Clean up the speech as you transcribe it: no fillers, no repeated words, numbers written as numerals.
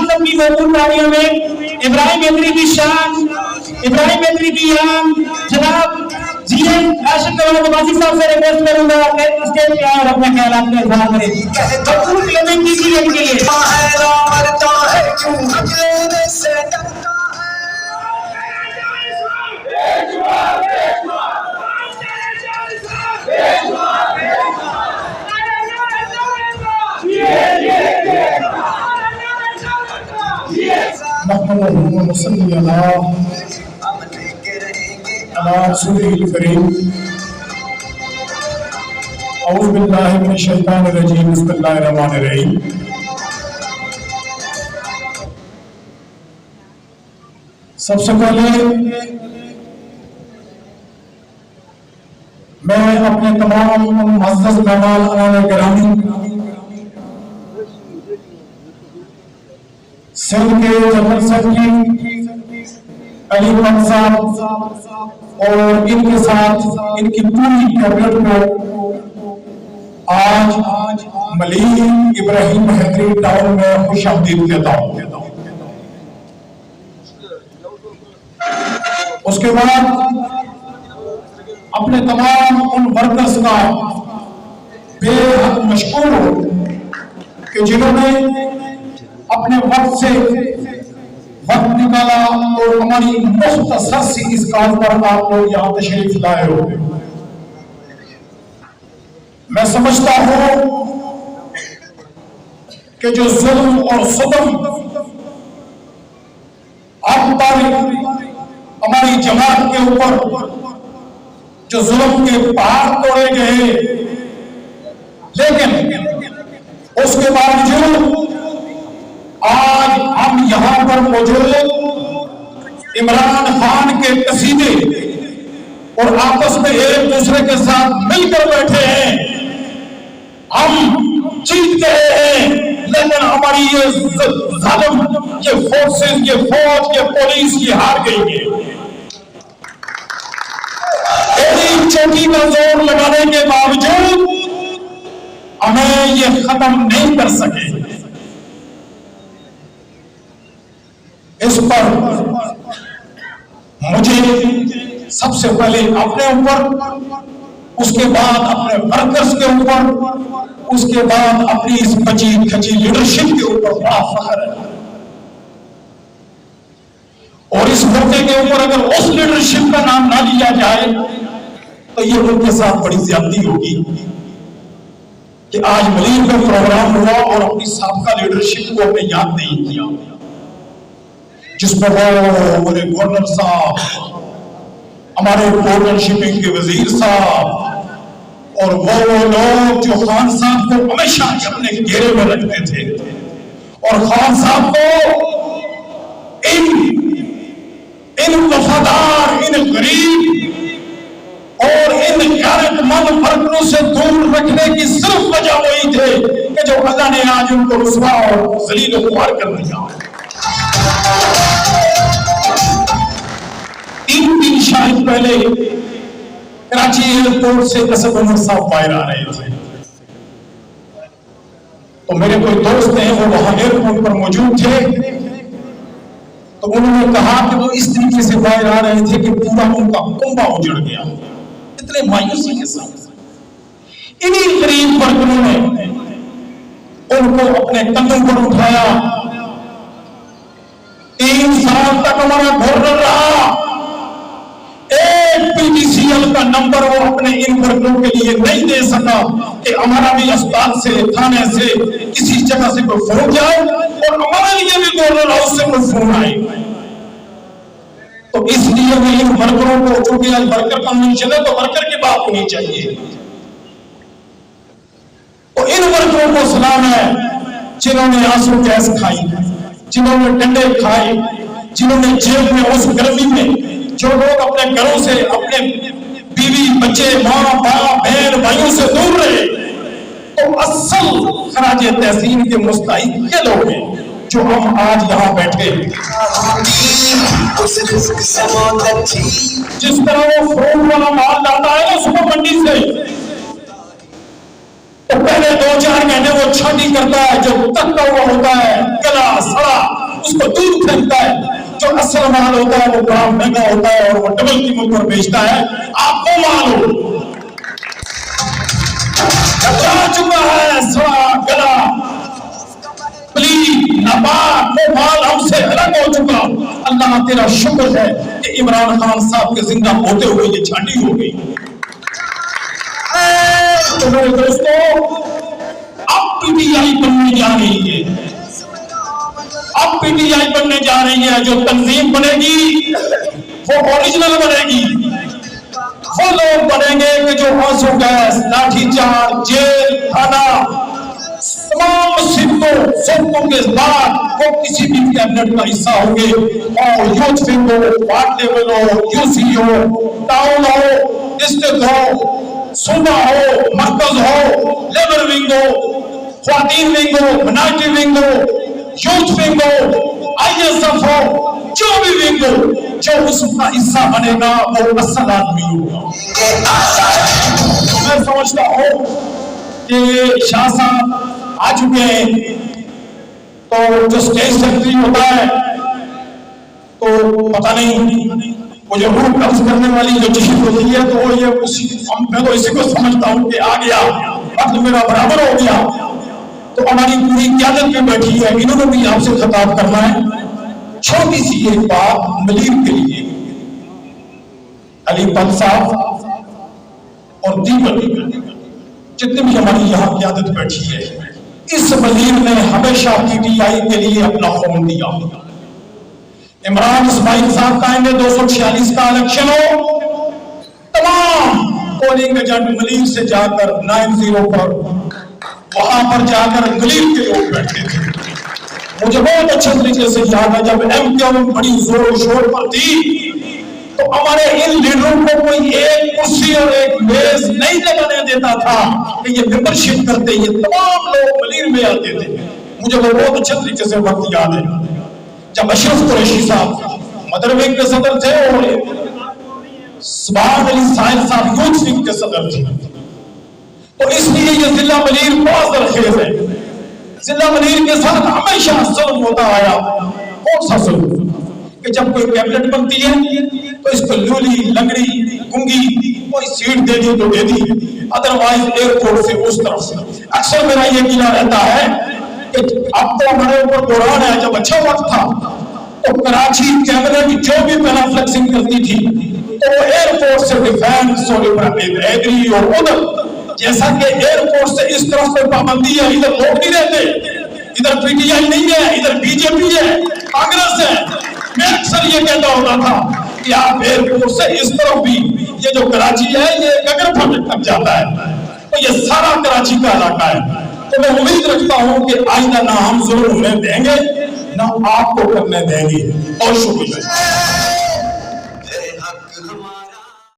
وسلم کی محبوب تاریخ میں ابراہیم میدری کی شان، ابراہیم میدری کی یام، جناب جی ایم عاشق نواز نبازی صاحب سے ریکویسٹ کروں گا کہ اسٹیج پہ آئے اور اپنے خیالات کا اظہار کریں. بطور کلمنگ کیجیے ان کے لیے. اللهم صل على رسوله الكريم. اعوذ باللہ من الشیطان الرجیم. بسم اللہ الرحمن الرحیم. سب سے پہلے میں اپنے تمام معزز مہمان عنان گرامی سندھ کے جنرل سیکرٹری علی خان صاحب اور ان کے ساتھ ان کی پوری کیبنٹ کو آج ملیر ابراہیم حیدری ٹاؤن میں خوش آمدید کہتا ہوں. اس کے بعد اپنے تمام ان ورکرز کا بے حد مشکور ہوں کہ جنہوں نے اپنے وقت سے وقت نکالا اور ہماری مختصر سی اس کال پر آپ لوگ یہاں تشریف لائے ہو. میں سمجھتا ہوں کہ جو ظلم اور ستم اب تک ہماری جماعت کے اوپر جو ظلم کے پہاڑ توڑے گئے، لیکن اس کے باوجود آج ہم یہاں پر موجود عمران خان کے قصیدے اور آپس میں ایک دوسرے کے ساتھ مل کر بیٹھے ہیں. ہم جیت گئے ہیں، لیکن ہماری یہ ظالم، یہ فورسز، یہ فوج، یہ پولیس یہ ہار گئی ہے. ایک چوٹی کا زور لگانے کے باوجود ہمیں یہ ختم نہیں کر سکے. اس پر مجھے سب سے پہلے اپنے اوپر، اس کے بعد اپنے ورکرز کے اوپر، اس کے بعد اپنی اس بچی کھچی لیڈرشپ کے اوپر بڑا فخر ہے. اور اس موقع کے اوپر اگر اس لیڈرشپ کا نام نہ لیا جائے تو یہ ان کے ساتھ بڑی زیادتی ہوگی کہ آج ملیر کا پروگرام ہوا اور اپنی سابقہ لیڈرشپ کو ہمیں یاد نہیں کیا، جس پر ہمارے گورنر صاحب، ہمارے پورٹ اینڈ شپنگ کے وزیر صاحب اور وہ لوگ جو خان صاحب کو ہمیشہ اپنے گھیرے میں رکھتے تھے اور خان صاحب کو ان وفادار، ان غریب اور ان غیرت مند ورکروں سے دور رکھنے کی صرف وجہ وہی تھے کہ جو اللہ نے آج ان کو رسوا اور ذلیل و خوار کر دیا. 3 دن شاید پہلے کراچی ایئرپورٹ سے اسد عمر صاحب باہر آ رہے تھے، تو میرے کوئی دوست ہیں وہ وہاں ایئرپورٹ پر موجود تھے، تو انہوں نے کہا کہ وہ اس طریقے سے باہر آ رہے تھے کہ پورا ان کا کنبہ اجڑ گیا. اتنے مایوسی کے ساتھ انہی غریب ورکروں نے ان کو اپنے کندھوں پر اٹھایا. 3 سال تک ہمارا گورنر رہا، ایک پی ٹی سی ایل کا نمبر وہ اپنے ان ورکروں کے لیے نہیں دے سکا کہ ہمارا بھی اسپتال سے، تھانے سے، کسی جگہ سے کوئی فون جائے اور ہمارے لیے بھی گورنر ہاؤس سے کوئی فون آئے. تو اس لیے میں ان ورکروں کو، چونکہ آج ورکر کا منشن ہے تو ورکر کی بات ہونی چاہیے، تو ان ورکروں کو سلام ہے جنہوں نے آنسو گیس کھائی، جنہوں نے ڈنڈے کھائے، جنہوں نے جیل میں اس گرمی میں، جو لوگ اپنے گھروں سے، اپنے بیوی بچے، ماں باپ بہن بھائیوں سے دور رہے، تو اصل خراج تحسین کے مستحق یہ لوگ ہیں جو ہم آج یہاں بیٹھے. جس طرح وہ فروٹ والا مال لاتا ہے نا صبح منڈی سے، تو پہلے 2-4 مہینے وہ چھانٹی کرتا ہے، جو تکا ہوا ہوتا ہے، گلا سڑا اس کو دودھ پھینکتا ہے. جو اصل مال ہوتا ہے وہ بڑا مہنگا ہوتا ہے اور وہ ڈبل قیمت پر بیچتا ہے. آپ کو مال ہو جا چکا ہے سڑا گلا پلی ناپاک وہ مال ہم سے الگ ہو چکا. اللہ تیرا شکر ہے کہ عمران خان صاحب کے زندہ ہوتے ہوئے یہ چھانٹی ہو گئی. تو میرے دوستو اب پی ٹی آئی بننے جا رہی ہے. اب پی ٹی آئی بننے جا رہی ہے. جو تنظیم بنے گی وہ اوریجنل بنے گی. وہ لوگ بنیں گے کہ جو آنسو گیس, لاٹھی چارج, جیل, تھانہ, تمام مصیبتوں کے بعد وہ کسی بھی کیبنٹ کا حصہ ہوں گے. اور یوتھ ونگ ہو, وارڈ لیول ہو, یو سی ہو, ٹاؤن ہو, ڈسٹرکٹ ہو, صوبہ ہو, مرکز ہو, لیبر ونگ ہو, خواتین ونگ ہو, منارٹی ونگ ہو, یوتھ ونگ ہو, آئی ایس ایف ہو, جو بھی ونگ ہو, جو اس کا حصہ بنے گا وہ اصل آدمی ہوگا. میں سمجھتا ہوں کہ شاہ صاحب آ چکے ہیں. تو جو اسٹیج سیکرٹری ہوتا ہے تو پتہ نہیں وہ جو روح قبض کرنے والی جو چیز ہوتی ہے تو وہ یہ میں تو اسی کو سمجھتا ہوں کہ آ گیا وقت میرا برابر ہو گیا. تو ہماری پوری قیادت میں بیٹھی ہے, انہوں نے بھی آپ سے خطاب کرنا ہے. چھوٹی سی ایک بات ملیر کے لیے, علی پت صاحب اور دیگر جتنے بھی ہماری یہاں قیادت بیٹھی ہے, اس ملیر نے ہمیشہ پی ٹی آئی کے لیے اپنا خون دیا. عمران اسماعیل صاحب کہیں گے 246 کا الیکشن ہو, تمام پولنگ ایجنٹ ملیر سے جا کر 90 پر وہاں پر جا کر ملیر کے لوگ بیٹھتے تھے. مجھے بہت اچھے طریقے سے یاد ہے جب ایم کیو ایم بڑی زور و شور پر تھی تو ہمارے ان لیڈروں کو کوئی ایک کرسی اور ایک میز نہیں لگانے دیتا تھا کہ یہ ممبرشپ کرتے. یہ تمام لوگ ملیر میں آتے تھے. مجھے وہ بہت اچھے طریقے سے وقت یاد ہے جب اشرف قریشی صاحب مدر ونگ کے صدر تھے اور سبحان علی ساحل صاحب یوتھ ونگ کے صدر تھے. تو اس لیے یہ ضلع ملیر بہت زرخیز ہے. ضلع ملیر کے ساتھ ہمیشہ ظلم ہوتا آیا. کون سا ظلم کہ جب کوئی کیبنٹ بنتی ہے تو اس کو لولی, لنگڑی, گنگی کوئی سیٹ دے دی تو دے دی, ادروائز ایئرپورٹ سے اس طرف سے. اکثر میرا یہ گلہ رہتا ہے کہ اب تو ہمارے اوپر دوران ہے, جب اچھا وقت تھا تو کراچی کیبنٹ جو بھی پہلا فلیکسنگ کرتی تھی تو وہ ایئرپورٹ سے ڈیفینس اور ایگری اور ادھر, جیسا کہ ایئرپورٹ سے اس طرف کوئی پابندی ہے, ادھر لوگ نہیں رہتے, ادھر پی ٹی آئی نہیں ہے, ادھر بی جے پی ہے, کانگریس ہے. میں اکثر یہ کہتا ہوتا تھا کہ آپ ایئرپورٹ سے اس طرف بھی, یہ جو کراچی ہے یہ گگر پھٹک تک جاتا ہے, تو یہ سارا کراچی کا علاقہ ہے. تو میں امید رکھتا ہوں کہ آئندہ نہ ہم ظلم ہونے دیں گے نہ آپ کو کرنے دیں گے. اور شکریہ.